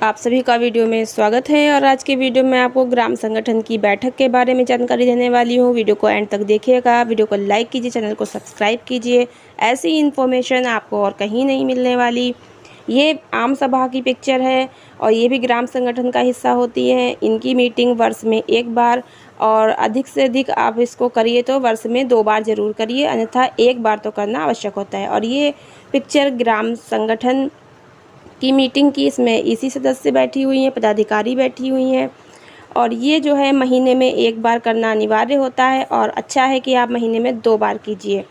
आप सभी का वीडियो में स्वागत है। और आज के वीडियो में आपको ग्राम संगठन की बैठक के बारे में जानकारी देने वाली हूँ। वीडियो को एंड तक देखिएगा, वीडियो को लाइक कीजिए, चैनल को सब्सक्राइब कीजिए। ऐसी इन्फॉर्मेशन आपको और कहीं नहीं मिलने वाली। ये आम सभा की पिक्चर है और ये भी ग्राम संगठन का हिस्सा होती है। इनकी मीटिंग वर्ष में एक बार और अधिक से अधिक आप इसको करिए तो वर्ष में 2 बार ज़रूर करिए, अन्यथा 1 बार तो करना आवश्यक होता है। और ये पिक्चर ग्राम संगठन की मीटिंग की, इसमें ईसी सदस्य बैठी हुई हैं, पदाधिकारी बैठी हुई हैं। और ये जो है महीने में 1 बार करना अनिवार्य होता है और अच्छा है कि आप महीने में 2 बार कीजिए।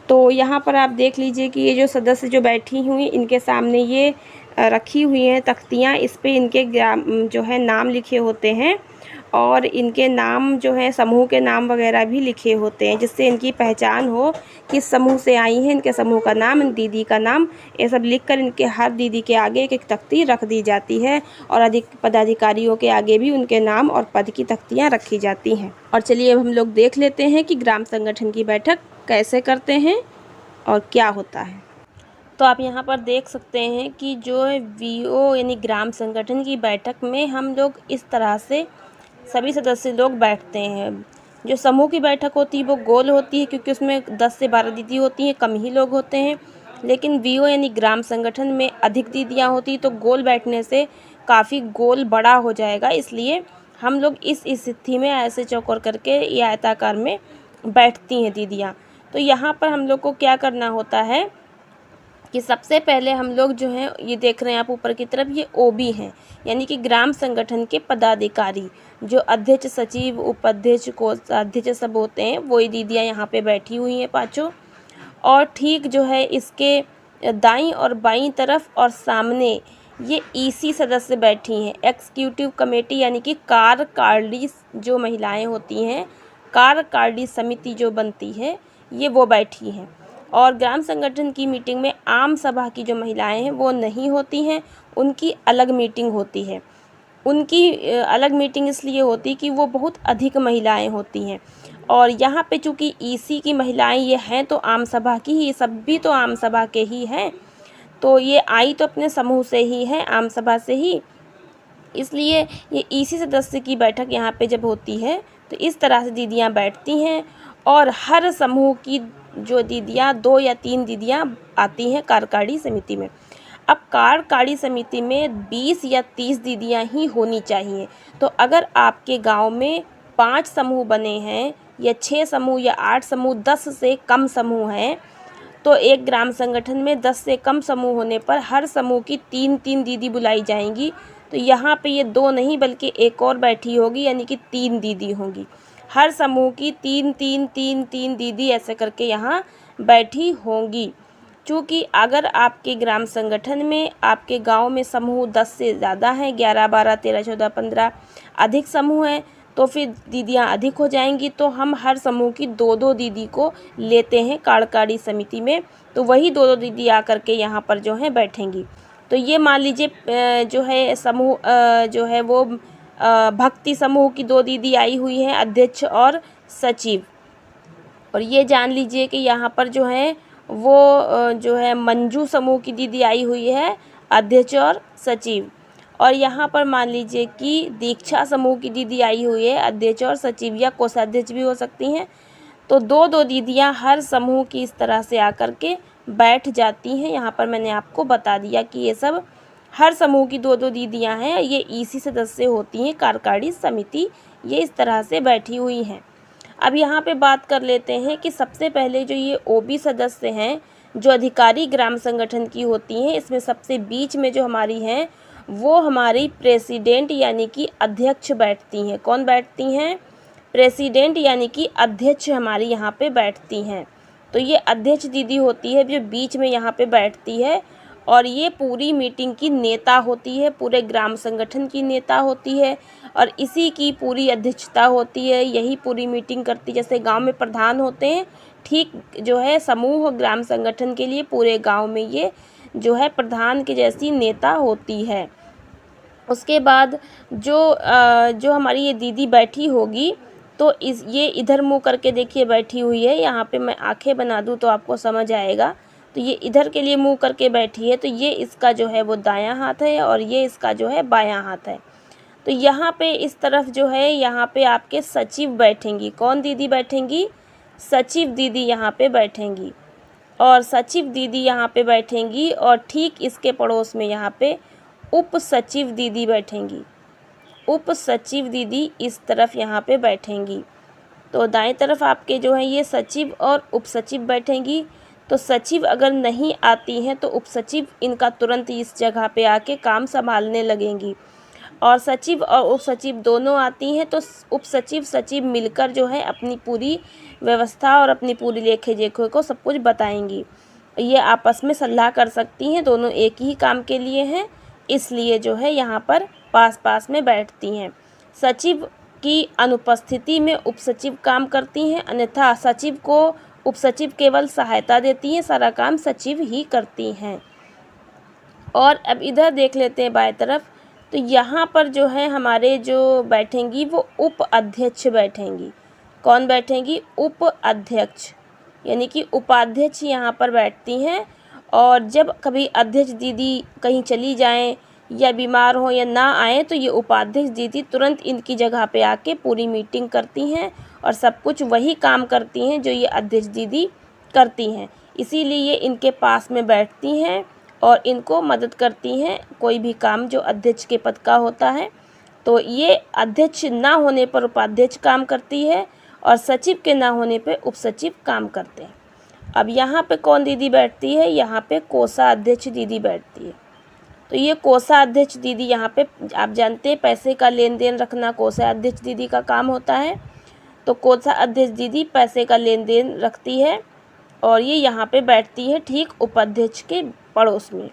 तो यहाँ पर आप देख लीजिए कि ये जो सदस्य जो बैठी हुई, इनके सामने ये रखी हुई हैं तख्तियाँ। इस पे इनके जो है नाम लिखे होते हैं और इनके नाम जो है समूह के नाम वगैरह भी लिखे होते हैं, जिससे इनकी पहचान हो किस समूह से आई हैं। इनके समूह का नाम, इन दीदी का नाम, ये सब लिखकर इनके हर दीदी के आगे एक एक तख्ती रख दी जाती है और अधिक पदाधिकारियों के आगे भी उनके नाम और पद की तख्तियाँ रखी जाती हैं। और चलिए अब हम लोग देख लेते हैं कि ग्राम संगठन की बैठक कैसे करते हैं और क्या होता है। तो आप यहाँ पर देख सकते हैं कि जो वीओ यानी ग्राम संगठन की बैठक में हम लोग इस तरह से सभी सदस्य लोग बैठते हैं। जो समूह की बैठक होती है वो गोल होती है, क्योंकि उसमें 10 से 12 दीदी होती हैं, कम ही लोग होते हैं। लेकिन वीओ यानी ग्राम संगठन में अधिक दीदियाँ होती, तो गोल बैठने से काफ़ी गोल बड़ा हो जाएगा, इसलिए हम लोग इस स्थिति में ऐसे चौकोर करके या आयताकार में बैठती हैं दीदियाँ। तो यहाँ पर हम लोग को क्या करना होता है कि सबसे पहले हम लोग जो हैं, ये देख रहे हैं आप ऊपर की तरफ, ये ओबी हैं, यानी कि ग्राम संगठन के पदाधिकारी। जो अध्यक्ष, सचिव, उपाध्यक्ष, कोषाध्यक्ष सब होते हैं, वही दीदियाँ यहाँ पे बैठी हुई हैं पांचों। और ठीक जो है इसके दाईं और बाईं तरफ और सामने ये ईसी सदस्य बैठी हैं। एग्जीक्यूटिव कमेटी यानी कि कार्यकारिणी जो महिलाएं होती हैं, कार्यकारिणी समिति जो बनती है, ये वो बैठी हैं। और ग्राम संगठन की मीटिंग में आम सभा की जो महिलाएं हैं वो नहीं होती हैं, उनकी अलग मीटिंग होती है। उनकी अलग मीटिंग इसलिए होती कि वो बहुत अधिक महिलाएं होती हैं। और यहाँ पे चूँकि ईसी की महिलाएं ये हैं तो आम सभा की ही, सब भी तो आम सभा के ही हैं, तो ये आई तो अपने समूह से ही है, आम सभा से ही, इसलिए ये ईसी सदस्य की बैठक यहाँ पे जब होती है तो इस तरह से दीदियाँ बैठती हैं। और हर समूह की जो दीदियाँ, 2 या 3 दीदियाँ आती हैं कार्यकारिणी समिति में। अब कार्यकारिणी समिति में 20 या 30 दीदियाँ ही होनी चाहिए। तो अगर आपके गांव में 5 समूह बने हैं या 6 समूह या 8 समूह, 10 से कम समूह हैं, तो एक ग्राम संगठन में 10 से कम समूह होने पर हर समूह की 3-3 दीदी बुलाई जाएंगी। तो यहाँ पे ये 2 नहीं बल्कि एक और बैठी होगी, यानी कि 3 दीदी होंगी। हर समूह की 3-3 दीदी ऐसे करके यहाँ बैठी होंगी। चूँकि अगर आपके ग्राम संगठन में, आपके गांव में समूह 10 से ज़्यादा हैं, 11, 12, 13, 14, 15 अधिक समूह हैं, तो फिर दीदियाँ अधिक हो जाएंगी। तो हम हर समूह की 2-2 दीदी को लेते हैं कार्यकारिणी समिति में, तो वही 2-2 दीदी आकर के यहाँ पर जो है बैठेंगी। तो ये मान लीजिए जो है समूह जो है वो भक्ति समूह की 2 दीदी आई हुई हैं, अध्यक्ष और सचिव। और ये जान लीजिए कि यहाँ पर जो है वो जो है मंजू समूह की दीदी आई हुई है, अध्यक्ष और सचिव। और यहाँ पर मान लीजिए कि दीक्षा समूह की दीदी आई हुई है, अध्यक्ष और सचिव, या कोषाध्यक्ष भी हो सकती हैं। तो 2-2 दीदियाँ हर समूह की इस तरह से आकर के बैठ जाती हैं। यहाँ पर मैंने आपको बता दिया कि ये सब हर समूह की 2-2 दीदियाँ हैं, ये ईसी सदस्य होती हैं, कार्यकारिणी समिति ये इस तरह से बैठी हुई हैं। अब यहाँ पे बात कर लेते हैं कि सबसे पहले जो ये ओबी सदस्य हैं, जो अधिकारी ग्राम संगठन की होती हैं, इसमें सबसे बीच में जो हमारी हैं वो हमारी प्रेसिडेंट यानी कि अध्यक्ष बैठती हैं। कौन बैठती हैं? प्रेसिडेंट यानी कि अध्यक्ष हमारी यहाँ पे बैठती हैं। तो ये अध्यक्ष दीदी होती है जो बीच में यहाँ पे बैठती है और ये पूरी मीटिंग की नेता होती है, पूरे ग्राम संगठन की नेता होती है और इसी की पूरी अध्यक्षता होती है, यही पूरी मीटिंग करती है। जैसे गांव में प्रधान होते हैं, ठीक जो है समूह ग्राम संगठन के लिए पूरे गांव में ये जो है प्रधान के जैसी नेता होती है। उसके बाद जो हमारी ये दीदी बैठी होगी, तो ये इधर मुँह करके देखिए बैठी हुई है। यहाँ पे मैं आंखें बना दूँ तो आपको समझ आएगा। तो ये इधर के लिए मुँह करके बैठी है, तो ये इसका जो है वो दायां हाथ है और ये इसका जो है बायां हाथ है। तो यहाँ पे इस तरफ जो है यहाँ पे आपके सचिव बैठेंगी। कौन दीदी बैठेंगी? सचिव दीदी यहाँ पे बैठेंगी। और सचिव दीदी यहाँ पे बैठेंगी और ठीक इसके पड़ोस में यहाँ पे उप सचिव दीदी बैठेंगी। उप सचिव दीदी इस तरफ यहाँ पे बैठेंगी। तो दाएं तरफ आपके जो है ये सचिव और उप सचिव बैठेंगी। तो सचिव अगर नहीं आती हैं तो उप सचिव इनका तुरंत इस जगह पे आके काम संभालने लगेंगी। और सचिव और उप सचिव दोनों आती हैं तो उप सचिव सचिव मिलकर जो है अपनी पूरी व्यवस्था और अपनी पूरी लेखे जोखे को सब कुछ बताएंगी। ये आपस में सलाह कर सकती हैं, दोनों एक ही काम के लिए हैं, इसलिए जो है यहाँ पर पास पास में बैठती हैं। सचिव की अनुपस्थिति में उप सचिव काम करती हैं, अन्यथा सचिव को उप सचिव केवल सहायता देती हैं, सारा काम सचिव ही करती हैं। और अब इधर देख लेते हैं बाएं तरफ। तो यहाँ पर जो है हमारे जो बैठेंगी वो उप अध्यक्ष बैठेंगी। कौन बैठेंगी? उप अध्यक्ष, यानी कि उपाध्यक्ष यहाँ पर बैठती हैं। और जब कभी अध्यक्ष दीदी कहीं चली जाएं या बीमार हो या ना आए तो ये उपाध्यक्ष दीदी तुरंत इनकी जगह पे आके पूरी मीटिंग करती हैं और सब कुछ वही काम करती हैं जो ये अध्यक्ष दीदी करती हैं। इसीलिए ये इनके पास में बैठती हैं और इनको मदद करती हैं कोई भी काम जो अध्यक्ष के पद का होता है। तो ये अध्यक्ष ना होने पर उपाध्यक्ष काम करती है और सचिव के ना होने पे उप सचिव काम करते हैं। अब यहाँ पे कौन दीदी बैठती है? यहाँ पे कोषाध्यक्ष दीदी बैठती है। तो ये कोषाध्यक्ष दीदी यहाँ पे आप जानते हैं पैसे का लेन देन रखना कोषाध्यक्ष दीदी का काम होता है। तो कोषाध्यक्ष दीदी पैसे का लेन देन रखती है और ये यहाँ पे बैठती है ठीक उपाध्यक्ष के पड़ोस में।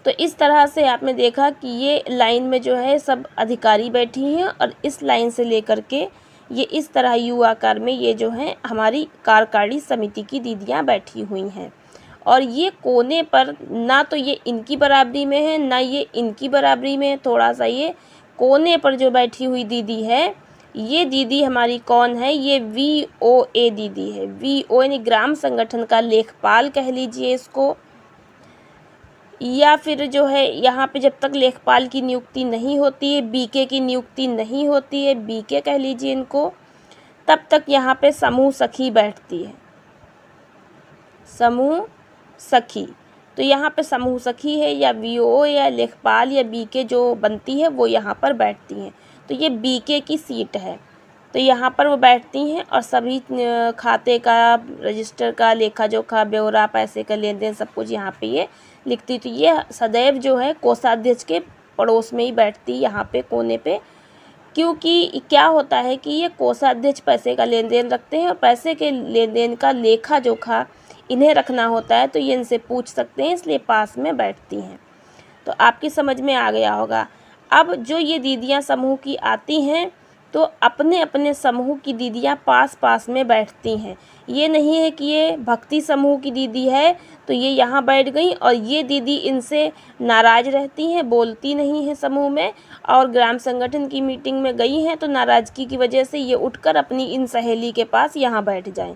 तो इस तरह से आपने देखा कि ये लाइन में जो है सब अधिकारी बैठी हैं और इस लाइन से लेकर के ये इस तरह यू आकार में ये जो है हमारी कार्यकारिणी समिति की दीदियाँ बैठी हुई हैं। और ये कोने पर ना तो ये इनकी बराबरी में है ना ये इनकी बराबरी में है, थोड़ा सा ये कोने पर जो बैठी हुई दीदी है ये दीदी हमारी कौन है? ये VOA दीदी है। VO यानी ग्राम संगठन का लेखपाल कह लीजिए इसको, या फिर जो है यहाँ पे जब तक लेखपाल की नियुक्ति नहीं होती है, BK की नियुक्ति नहीं होती है, BK कह लीजिए इनको, तब तक यहाँ पे समूह सखी बैठती है। समूह सखी, तो यहाँ पे समूह सखी है या VO या लेखपाल या BK जो बनती है वो यहाँ पर बैठती हैं। तो ये BK की सीट है, तो यहाँ पर वो बैठती हैं और सभी खाते का, रजिस्टर का, लेखा जोखा, ब्यौरा, पैसे का लेन देन सब कुछ यहाँ पे ये लिखती। तो ये सदैव जो है कोषाध्यक्ष के पड़ोस में ही बैठती यहाँ पे कोने पे, क्योंकि क्या होता है कि ये कोषाध्यक्ष पैसे का लेन देन रखते हैं और पैसे के लेन देन का लेखा जोखा इन्हें रखना होता है, तो ये इनसे पूछ सकते हैं, इसलिए पास में बैठती हैं। तो आपकी समझ में आ गया होगा। अब जो ये दीदियाँ समूह की आती हैं तो अपने अपने समूह की दीदियाँ पास पास में बैठती हैं। ये नहीं है कि ये भक्ति समूह की दीदी है तो ये यहाँ बैठ गई और ये दीदी इनसे नाराज़ रहती हैं, बोलती नहीं है समूह में, और ग्राम संगठन की मीटिंग में गई हैं तो नाराज़गी की वजह से ये उठकर अपनी इन सहेली के पास यहाँ बैठ जाएं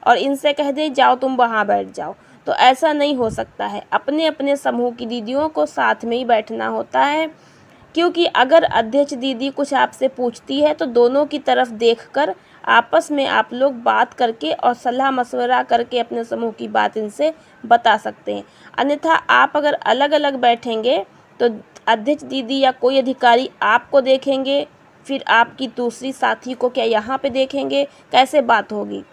और इनसे कह दे जाओ तुम वहाँ बैठ जाओ। तो ऐसा नहीं हो सकता है। अपने अपने समूह की दीदियों को साथ में ही बैठना होता है, क्योंकि अगर अध्यक्ष दीदी कुछ आपसे पूछती है तो दोनों की तरफ देखकर आपस में आप लोग बात करके और सलाह मशवरा करके अपने समूह की बात इनसे बता सकते हैं। अन्यथा आप अगर अलग अलग बैठेंगे तो अध्यक्ष दीदी या कोई अधिकारी आपको देखेंगे, फिर आपकी दूसरी साथी को क्या यहाँ पे देखेंगे, कैसे बात होगी।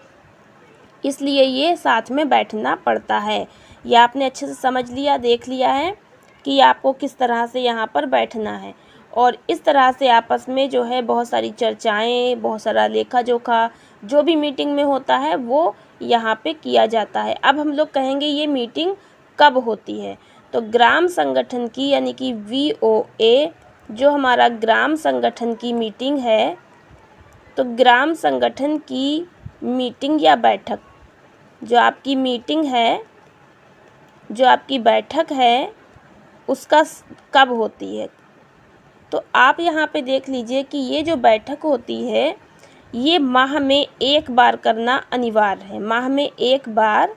इसलिए ये साथ में बैठना पड़ता है। ये आपने अच्छे से समझ लिया, देख लिया है कि आपको किस तरह से यहाँ पर बैठना है। और इस तरह से आपस में जो है बहुत सारी चर्चाएं, बहुत सारा लेखा जोखा जो भी मीटिंग में होता है वो यहाँ पे किया जाता है। अब हम लोग कहेंगे ये मीटिंग कब होती है, तो ग्राम संगठन की यानी कि VOA जो हमारा ग्राम संगठन की मीटिंग है, तो ग्राम संगठन की मीटिंग या बैठक, जो आपकी मीटिंग है, जो आपकी बैठक है, उसका कब होती है। तो आप यहाँ पे देख लीजिए कि ये जो बैठक होती है ये माह में एक बार करना अनिवार्य है। माह में एक बार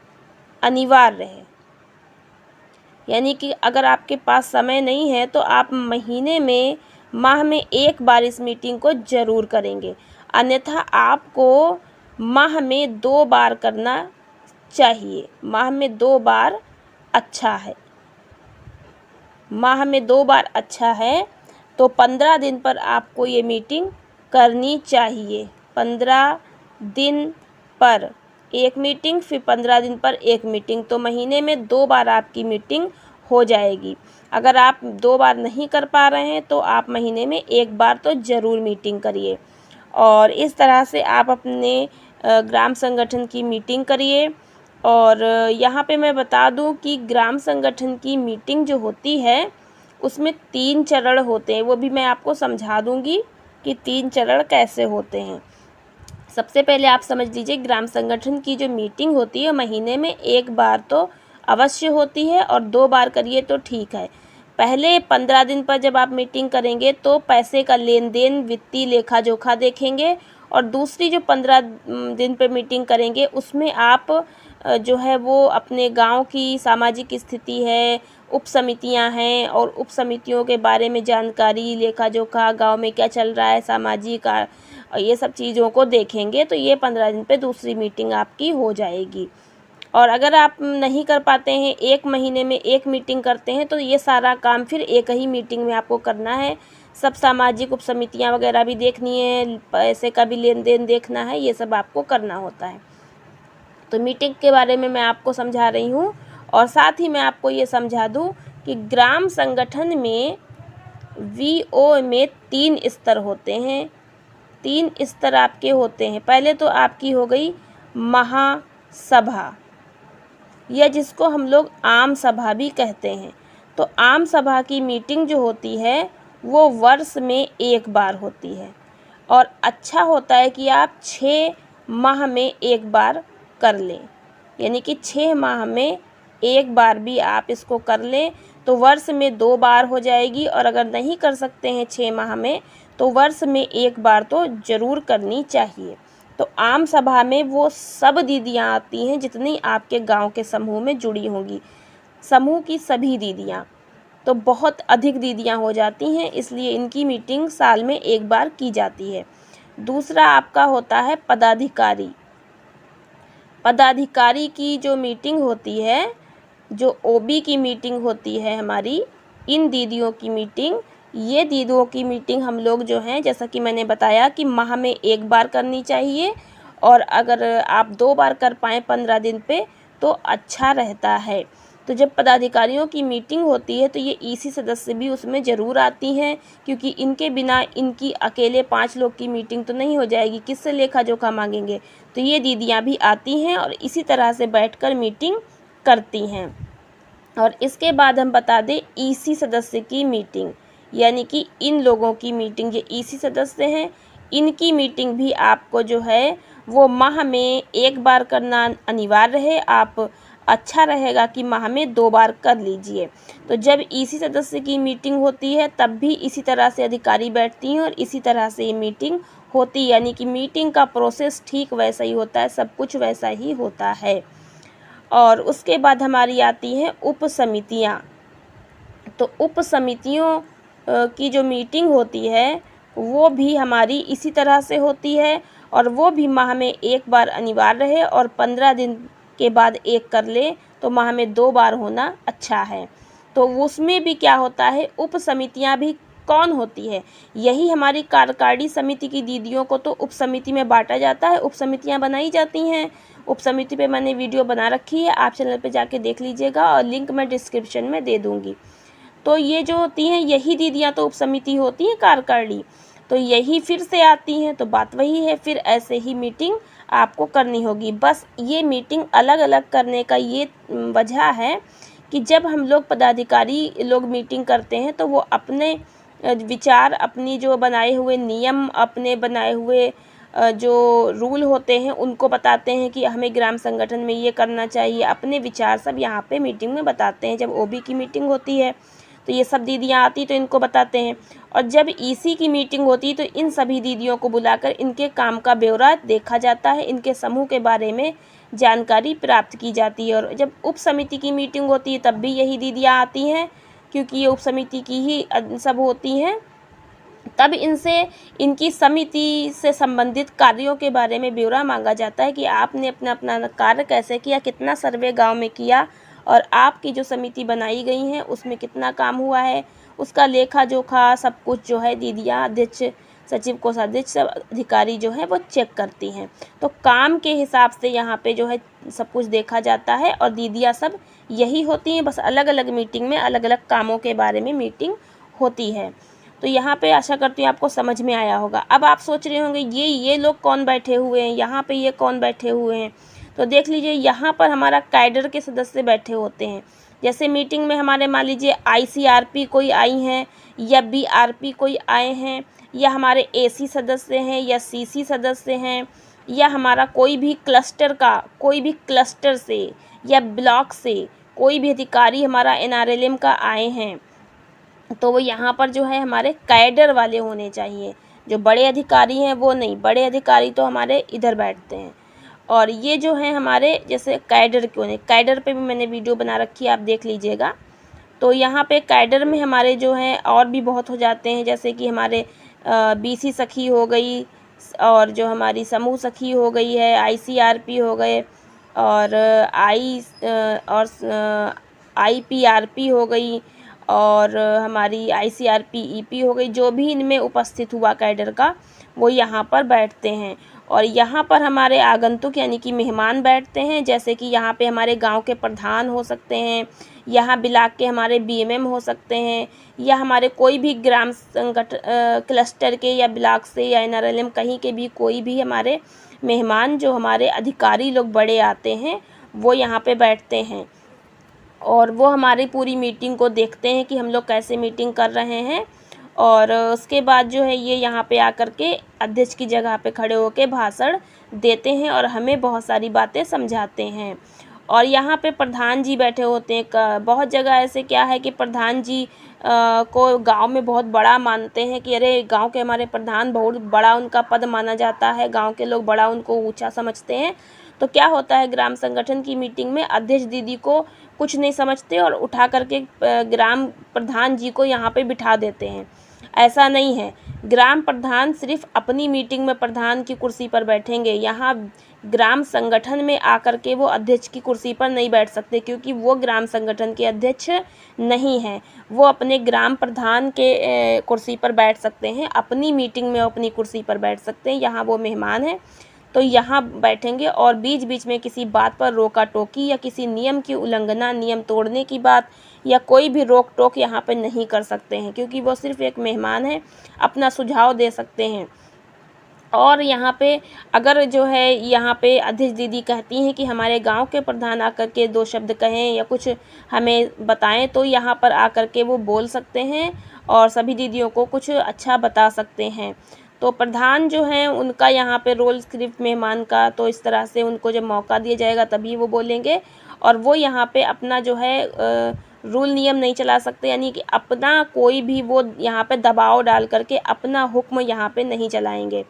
अनिवार्य है। यानी कि अगर आपके पास समय नहीं है तो आप महीने में, माह में एक बार इस मीटिंग को ज़रूर करेंगे। अन्यथा आपको माह में 2 बार करना चाहिए। माह में 2 बार अच्छा है। माह में 2 बार अच्छा है। तो 15 दिन पर आपको ये मीटिंग करनी चाहिए। 15 दिन पर एक मीटिंग, फिर 15 दिन पर एक मीटिंग, तो महीने में 2 बार आपकी मीटिंग हो जाएगी। अगर आप 2 बार नहीं कर पा रहे हैं तो आप महीने में 1 बार तो ज़रूर मीटिंग करिए। और इस तरह से आप अपने ग्राम संगठन की मीटिंग करिए। और यहाँ पे मैं बता दूँ कि ग्राम संगठन की मीटिंग जो होती है उसमें 3 चरण होते हैं। वो भी मैं आपको समझा दूँगी कि 3 चरण कैसे होते हैं। सबसे पहले आप समझ लीजिए, ग्राम संगठन की जो मीटिंग होती है महीने में 1 बार तो अवश्य होती है, और 2 बार करिए तो ठीक है। पहले 15 दिन पर जब आप मीटिंग करेंगे तो पैसे का लेन देन, वित्तीय लेखा जोखा देखेंगे। और दूसरी जो 15 दिन पे मीटिंग करेंगे उसमें आप जो है वो अपने गांव की सामाजिक स्थिति है, उप समितियाँ हैं और उप समितियों के बारे में जानकारी, लेखा जोखा, गांव में क्या चल रहा है, सामाजिक ये सब चीज़ों को देखेंगे। तो ये 15 दिन पे दूसरी मीटिंग आपकी हो जाएगी। और अगर आप नहीं कर पाते हैं, 1 महीने में 1 मीटिंग करते हैं, तो ये सारा काम फिर एक ही मीटिंग में आपको करना है। सब सामाजिक उप समितियाँ वगैरह भी देखनी है, पैसे का भी लेन देन देखना है, ये सब आपको करना होता है। तो मीटिंग के बारे में मैं आपको समझा रही हूँ। और साथ ही मैं आपको ये समझा दूँ कि ग्राम संगठन में VO में 3 स्तर होते हैं। 3 स्तर आपके होते हैं। पहले तो आपकी हो गई महासभा, या जिसको हम लोग आम सभा भी कहते हैं। तो आम सभा की मीटिंग जो होती है वो वर्ष में 1 बार होती है। और अच्छा होता है कि आप 6 माह में 1 बार कर लें। यानी कि 6 माह में 1 बार भी आप इसको कर लें तो वर्ष में 2 बार हो जाएगी। और अगर नहीं कर सकते हैं 6 माह में, तो वर्ष में 1 बार तो ज़रूर करनी चाहिए। तो आम सभा में वो सब दीदियाँ आती हैं जितनी आपके गांव के समूह में जुड़ी होंगी। समूह की सभी दीदियाँ, तो बहुत अधिक दीदियाँ हो जाती हैं, इसलिए इनकी मीटिंग साल में 1 बार की जाती है। दूसरा आपका होता है पदाधिकारी। पदाधिकारी की जो मीटिंग होती है, जो OB की मीटिंग होती है हमारी, इन दीदियों की मीटिंग, ये दीदियों की मीटिंग हम लोग जो हैं, जैसा कि मैंने बताया कि माह में 1 बार करनी चाहिए। और अगर आप 2 बार कर पाएँ 15 दिन पे तो अच्छा रहता है। तो जब पदाधिकारियों की मीटिंग होती है तो ये EC सदस्य भी उसमें ज़रूर आती हैं, क्योंकि इनके बिना इनकी अकेले 5 लोग की मीटिंग तो नहीं हो जाएगी, किससे लेखा जोखा मांगेंगे। तो ये दीदियाँ भी आती हैं और इसी तरह से बैठकर मीटिंग करती हैं। और इसके बाद हम बता दें EC सदस्य की मीटिंग, यानी कि इन लोगों की मीटिंग, ये EC सदस्य हैं, इनकी मीटिंग भी आपको जो है वो माह में 1 बार करना अनिवार्य है। आप अच्छा रहेगा कि माह में 2 बार कर लीजिए। तो जब EC सदस्य की मीटिंग होती है तब भी इसी तरह से अधिकारी बैठती हैं और इसी तरह से ये मीटिंग होती है। यानी कि मीटिंग का प्रोसेस ठीक वैसा ही होता है, सब कुछ वैसा ही होता है। और उसके बाद हमारी आती हैं उप समितियाँ। तो उप समितियों की जो मीटिंग होती है वो भी हमारी इसी तरह से होती है, और वो भी माह में 1 बार अनिवार्य है। और 15 दिन के बाद 1 कर ले तो माह में 2 बार होना अच्छा है। तो उसमें भी क्या होता है, उप समितियाँ भी कौन होती है, यही हमारी कार्यकारिणी समिति की दीदियों को तो उप समिति में बांटा जाता है, उप समितियाँ बनाई जाती हैं। उप समिति पे मैंने वीडियो बना रखी है, आप चैनल पे जाके देख लीजिएगा और लिंक मैं डिस्क्रिप्शन में दे दूँगी। तो ये जो होती हैं यही दीदियाँ तो उप समिति होती हैं कार्यकारिणी, तो यही फिर से आती हैं। तो बात वही है, फिर ऐसे ही मीटिंग आपको करनी होगी। बस ये मीटिंग अलग अलग करने का ये वजह है कि जब हम लोग पदाधिकारी लोग मीटिंग करते हैं तो वो अपने विचार, अपनी जो बनाए हुए नियम, अपने बनाए हुए जो रूल होते हैं उनको बताते हैं कि हमें ग्राम संगठन में ये करना चाहिए। अपने विचार सब यहाँ पे मीटिंग में बताते हैं जब OB की मीटिंग होती है। तो ये सब दीदियाँ आती तो इनको बताते हैं। और जब ईसी की मीटिंग होती है तो इन सभी दीदियों को बुलाकर इनके काम का ब्यौरा देखा जाता है, इनके समूह के बारे में जानकारी प्राप्त की जाती है। और जब उप समिति की मीटिंग होती है तब भी यही दीदियाँ आती हैं, क्योंकि ये उप समिति की ही सब होती हैं। तब इनसे इनकी समिति से संबंधित कार्यों के बारे में ब्यौरा मांगा जाता है कि आपने अपना अपना कार्य कैसे किया, कितना सर्वे गांव में किया और आपकी जो समिति बनाई गई है उसमें कितना काम हुआ है, उसका लेखा जोखा सब कुछ जो है दीदियाँ अध्यक्ष सचिव कोषाध्यक्ष सब अधिकारी जो है वो चेक करती हैं। तो काम के हिसाब से यहाँ पे जो है सब कुछ देखा जाता है और दीदियाँ सब यही होती हैं, बस अलग अलग मीटिंग में अलग अलग कामों के बारे में मीटिंग होती है। तो यहाँ पे आशा करती हूँ आपको समझ में आया होगा। अब आप सोच रहे होंगे ये लोग कौन बैठे हुए हैं, यहाँ पे ये कौन बैठे हुए हैं। तो देख लीजिए यहाँ पर हमारा कैडर के सदस्य बैठे होते हैं। जैसे मीटिंग में हमारे मान लीजिए ICRP कोई आई हैं या BRP कोई आए हैं या हमारे AC सदस्य हैं या CC सदस्य हैं या हमारा कोई भी क्लस्टर से या ब्लॉक से कोई भी अधिकारी हमारा NRLM का आए हैं, तो वो यहाँ पर जो है हमारे कैडर वाले होने चाहिए। जो बड़े अधिकारी हैं वो नहीं, बड़े अधिकारी तो हमारे इधर बैठते हैं। और ये जो है हमारे जैसे कैडर क्यों नहीं, कैडर पे भी मैंने वीडियो बना रखी है, आप देख लीजिएगा। तो यहाँ पे कैडर में हमारे जो हैं और भी बहुत हो जाते हैं, जैसे कि हमारे BC सखी हो गई और जो हमारी समूह सखी हो गई है, ICRP हो गए और IPRP हो गई और हमारी ICRP EP हो गई। जो भी इनमें उपस्थित हुआ कैडर का वो यहाँ पर बैठते हैं। और यहाँ पर हमारे आगंतुक यानी कि मेहमान बैठते हैं, जैसे कि यहाँ पे हमारे गांव के प्रधान हो सकते हैं, यहाँ ब्लॉक के हमारे BMM हो सकते हैं या हमारे कोई भी ग्राम संगठन क्लस्टर के या ब्लॉक से या NRLM कहीं के भी कोई भी हमारे मेहमान जो हमारे अधिकारी लोग बड़े आते हैं वो यहाँ पे बैठते हैं। और वो हमारी पूरी मीटिंग को देखते हैं कि हम लोग कैसे मीटिंग कर रहे हैं। और उसके बाद जो है ये यहाँ पे आकर के अध्यक्ष की जगह पे खड़े होकर भाषण देते हैं और हमें बहुत सारी बातें समझाते हैं। और यहाँ पे प्रधान जी बैठे होते हैं। बहुत जगह ऐसे क्या है कि प्रधान जी को गांव में बहुत बड़ा मानते हैं कि अरे गांव के हमारे प्रधान बहुत बड़ा उनका पद माना जाता है, गांव के लोग बड़ा उनको ऊंचा समझते हैं। तो क्या होता है ग्राम संगठन की मीटिंग में अध्यक्ष दीदी को कुछ नहीं समझते और उठा करके ग्राम प्रधान जी को यहाँ पे बिठा देते हैं। ऐसा नहीं है, ग्राम प्रधान सिर्फ अपनी मीटिंग में प्रधान की कुर्सी पर बैठेंगे। यहाँ ग्राम संगठन में आकर के वो अध्यक्ष की कुर्सी पर नहीं बैठ सकते, क्योंकि वो ग्राम संगठन के अध्यक्ष नहीं हैं। वो अपने ग्राम प्रधान के कुर्सी पर बैठ सकते हैं, अपनी मीटिंग में अपनी कुर्सी पर बैठ सकते हैं। यहाँ वो मेहमान हैं तो यहाँ बैठेंगे और बीच बीच में किसी बात पर रोका टोकी या किसी नियम की उल्लंघना, नियम तोड़ने की बात या कोई भी रोक टोक यहाँ पे नहीं कर सकते हैं, क्योंकि वो सिर्फ एक मेहमान है, अपना सुझाव दे सकते हैं। और यहाँ पे अगर जो है यहाँ पे अध्यक्ष दीदी कहती हैं कि हमारे गांव के प्रधान आकर के 2 शब्द कहें या कुछ हमें बताएं, तो यहाँ पर आकर के वो बोल सकते हैं और सभी दीदियों को कुछ अच्छा बता सकते हैं। तो प्रधान जो हैं उनका यहाँ पे रोल स्क्रिप्ट मेहमान का, तो इस तरह से उनको जब मौका दिया जाएगा तभी वो बोलेंगे। और वो यहाँ पे अपना जो है रूल नियम नहीं चला सकते, यानी कि अपना कोई भी वो यहाँ पे दबाव डाल करके अपना हुक्म यहाँ पे नहीं चलाएंगे।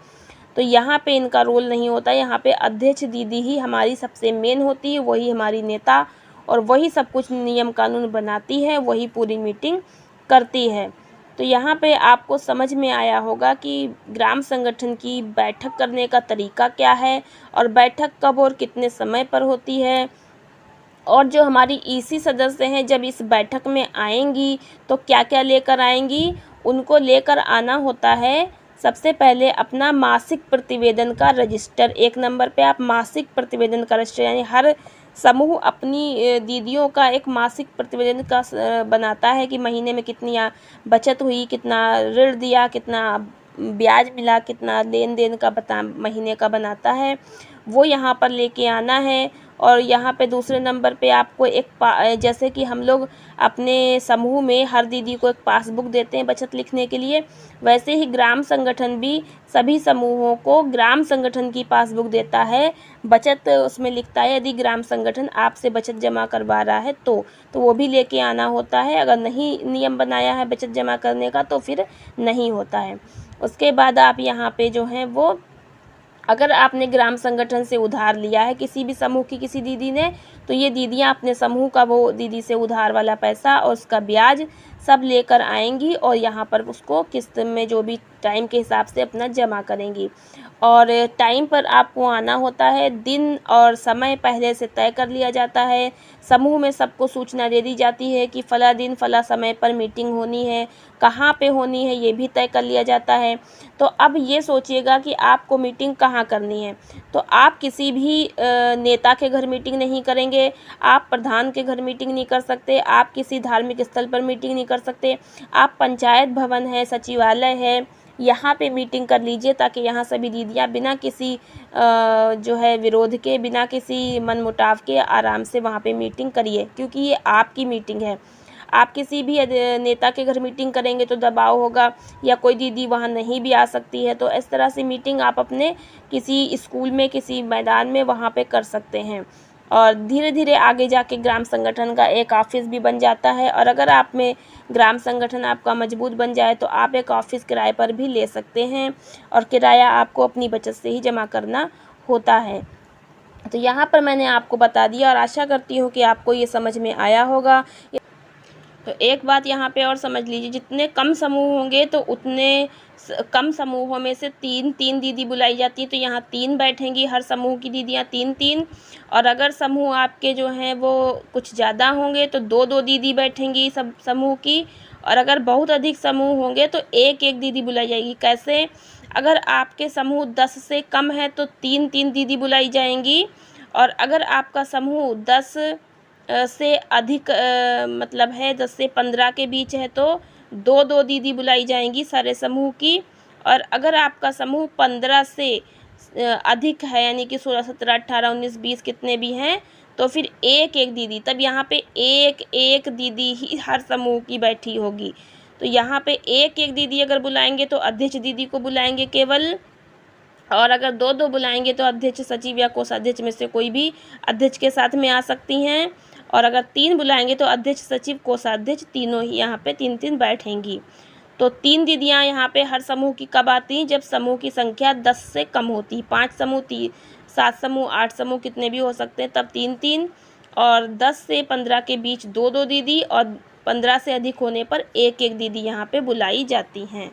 तो यहाँ पे इनका रोल नहीं होता। यहाँ पे अध्यक्ष दीदी ही हमारी सबसे मेन होती है, वही हमारी नेता और वही सब कुछ नियम कानून बनाती है, वही पूरी मीटिंग करती है। तो यहाँ पे आपको समझ में आया होगा कि ग्राम संगठन की बैठक करने का तरीका क्या है और बैठक कब और कितने समय पर होती है। और जो हमारी EC सदस्य हैं जब इस बैठक में आएंगी तो क्या क्या लेकर आएंगी, उनको लेकर आना होता है सबसे पहले अपना मासिक प्रतिवेदन का रजिस्टर। 1 नंबर पे आप मासिक प्रतिवेदन का रजिस्टर, यानी हर समूह अपनी दीदियों का एक मासिक प्रतिवेदन का बनाता है कि महीने में कितनी बचत हुई, कितना ऋण दिया, कितना ब्याज मिला, कितना लेन देन का महीने का बनाता है। वो यहाँ पर लेके आना है। और यहाँ पे दूसरे नंबर पे आपको जैसे कि हम लोग अपने समूह में हर दीदी को एक पासबुक देते हैं बचत लिखने के लिए, वैसे ही ग्राम संगठन भी सभी समूहों को ग्राम संगठन की पासबुक देता है। बचत उसमें लिखता है, यदि ग्राम संगठन आपसे बचत जमा करवा रहा है तो वो भी लेके आना होता है। अगर नहीं नियम बनाया है बचत जमा करने का तो फिर नहीं होता है। उसके बाद आप यहाँ पे जो है वो, अगर आपने ग्राम संगठन से उधार लिया है किसी भी समूह की किसी दीदी ने, तो ये दीदियाँ अपने समूह का वो दीदी से उधार वाला पैसा और उसका ब्याज सब लेकर आएंगी और यहाँ पर उसको किस्त में जो भी टाइम के हिसाब से अपना जमा करेंगी। और टाइम पर आपको आना होता है, दिन और समय पहले से तय कर लिया जाता है। समूह में सबको सूचना दे दी जाती है कि फ़ला दिन फ़ला समय पर मीटिंग होनी है, कहाँ पे होनी है ये भी तय कर लिया जाता है। तो अब ये सोचिएगा कि आपको मीटिंग कहाँ करनी है। तो आप किसी भी नेता के घर मीटिंग नहीं करेंगे, आप प्रधान के घर मीटिंग नहीं कर सकते, आप किसी धार्मिक स्थल पर मीटिंग नहीं कर सकते। आप पंचायत भवन है, सचिवालय है, यहाँ पे मीटिंग कर लीजिए, ताकि यहाँ सभी दीदियाँ बिना किसी जो है विरोध के, बिना किसी मनमुटाव के आराम से वहाँ पे मीटिंग करिए, क्योंकि ये आपकी मीटिंग है। आप किसी भी नेता के घर मीटिंग करेंगे तो दबाव होगा, या कोई दीदी वहाँ नहीं भी आ सकती है। तो इस तरह से मीटिंग आप अपने किसी स्कूल में, किसी मैदान में वहाँ पे कर सकते हैं। और धीरे धीरे आगे जाके ग्राम संगठन का एक ऑफिस भी बन जाता है। और अगर आप में ग्राम संगठन आपका मजबूत बन जाए तो आप एक ऑफिस किराए पर भी ले सकते हैं, और किराया आपको अपनी बचत से ही जमा करना होता है। तो यहाँ पर मैंने आपको बता दिया और आशा करती हूँ कि आपको ये समझ में आया होगा। तो एक बात यहाँ पे और समझ लीजिए, जितने कम समूह होंगे तो उतने कम समूहों में से तीन तीन दीदी बुलाई जाती है। तो यहाँ 3 बैठेंगी, हर समूह की दीदियाँ 3-3। और अगर समूह आपके जो हैं वो कुछ ज़्यादा होंगे तो 2-2 दीदी बैठेंगी सब समूह की। और अगर बहुत अधिक समूह होंगे तो 1-1 दीदी बुलाई जाएगी। कैसे? अगर आपके समूह 10 से कम है तो 3-3 दीदी बुलाई जाएंगी। और अगर आपका समूह 10 से अधिक मतलब है 10 से 15 के बीच है तो 2-2 दीदी बुलाई जाएंगी सारे समूह की। और अगर आपका समूह 15 से अधिक है, यानी कि 16, 17, 18, 19, 20 कितने भी हैं, तो फिर 1-1 दीदी, तब यहाँ पे 1-1 दीदी ही हर समूह की बैठी होगी। तो यहाँ पे 1-1 दीदी अगर बुलाएंगे तो अध्यक्ष दीदी को बुलाएंगे केवल, और अगर 2-2 बुलाएंगे तो अध्यक्ष, सचिव या कोषाध्यक्ष में से कोई भी अध्यक्ष के साथ में आ सकती हैं। और अगर 3 बुलाएंगे तो अध्यक्ष, सचिव, कोषाध्यक्ष तीनों ही यहाँ पे 3-3 बैठेंगी। तो 3 दीदियाँ यहाँ पे हर समूह की कब आती हैं? जब समूह की संख्या 10 से कम होती है। 5 समूह, 7 समूह, 8 समूह कितने भी हो सकते हैं, तब 3-3। और 10 से 15 के बीच 2-2 दीदी, और 15 से अधिक होने पर 1-1 दीदी यहाँ पे बुलाई जाती हैं।